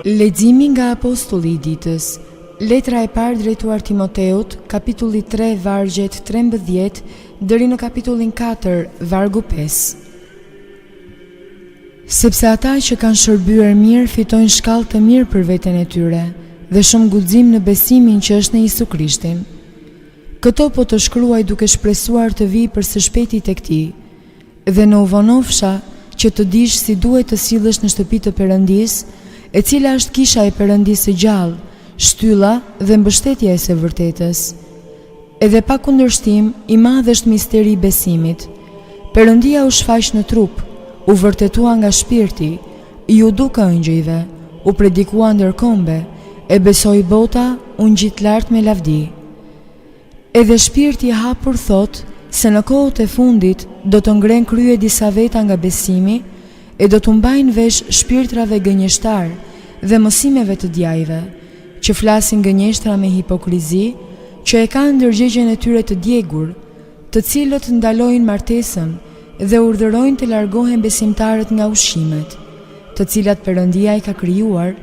Leximi nga Apostulli i ditës. Letra e parë drejtuar Timoteut, kapitulli 3, vargjet 13 deri në kapitullin 4, vargu 5. Sepse ata që kanë shërbyer mirë fitojnë shkallë të mirë për veten e tyre dhe shumë guxim në besimin që është në Jezu Krishtin. Këto po të shkruaj duke shpresuar të vi për së shpejti tek ti, dhe në uvonofsha që të dish si duhet të sillesh në shtëpi të Perëndis, e cila është kisha e Perëndisë së gjallë, shtylla dhe mbështetja e së vërtetës. Edhe pa kundërshtim, i madh është misteri i besimit. Perëndia u shfaq në trup, u vërtetua nga shpirti, ju duk ëngjëjve, u predikua ndër kombe, e besoi bota, u ngjit lart me lavdi. Edhe shpirti i hapur thot se në kohët e fundit do të ngren krye disa veta nga besimi e do të mbajnë vesh shpirtrave gënjeshtar dhe mësimeve të djajve, që flasin gënjeshtra me hipokrizi, që e kanë ndërgjegjen e tyre të djegur, të cilët ndalojnë martesën dhe urdhërojnë të largohen besimtarët nga ushqimet, të cilat Perëndia i ka krijuar,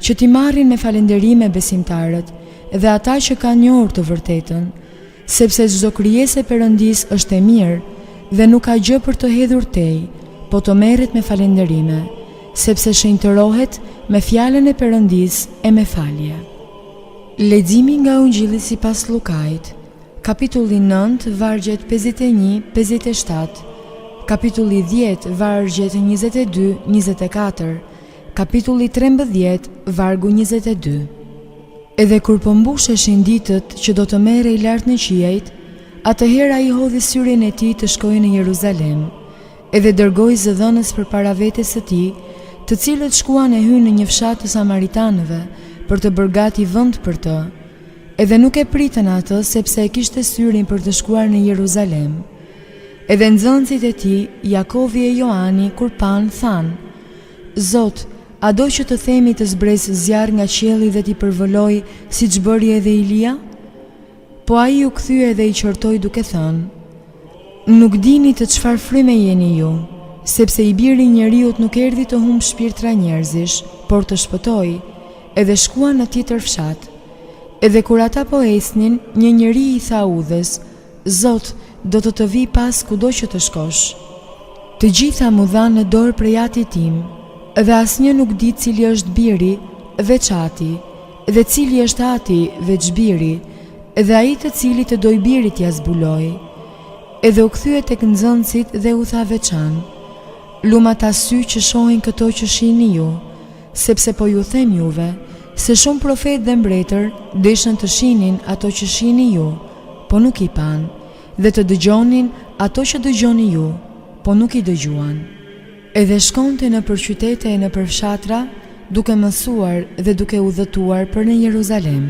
që t'i marrin me falënderime besimtarët dhe ata që kanë njohur të vërtetën, sepse çdo krijesë e Perëndis është e mirë dhe nuk ka gjë për të hedhur tej, po të merret me falënderime, sepse shenjtërohet me fjalën e Perëndis e me falje. Leximi nga Ungjilli sipas Lukait, kapitulli 9, vargjet 51-57, kapitulli 10, vargjet 22-24, kapitulli 13, vargu 22. Edhe kur po mbusheshin ditët që do të merrej lart në qiejt, atëherë ai hodhi syrin e tij të shkojë në Jeruzalem, edhe dërgoi zëdhënës përpara vetes së tij, të cilët shkuan e hynë në një fshat të samaritanëve për të bërë gati vend për të, edhe nuk e pritën atë sepse e kishte syrin për të shkuar në Jeruzalem. Edhe nxënësit e tij, Jakovi e Johani, kur panë, thanë: Zot, a do që të themi të zbresë zjarr nga qielli dhe t'i përvëlloj siç bëri edhe Ilia? Po ai u kthye dhe i qortoi duke thënë: Nuk dini të çfarë fryme jeni ju, sepse i biri i njeriut nuk erdhi të humb shpirtra njerëzish, por të shpëtoi, edhe shkuan në tjetër fshat. Edhe kur ata po ecnin, një njeri i tha udhës: Zot, do të vi pas kudo që të shkosh. Të gjitha mu dhanë në dorë prej atit tim, dhe asnjë nuk di cili është biri veç ati, dhe cili është ati veç biri, dhe ai të cilit të doj birit ja zbuloi. Edhe u kthye tek nxënësit dhe u tha veçan: Lumat asy që shohin këto që shihni ju, sepse po ju them juve, se shumë profet dhe mbretër deshën të shihnin ato që shihni ju, po nuk i pan, dhe të dëgjonin ato që dëgjoni ju, po nuk i dëgjuan. Edhe shkonte në për qytete e në për fshatra, duke mësuar dhe duke udhëtuar për në Jeruzalem.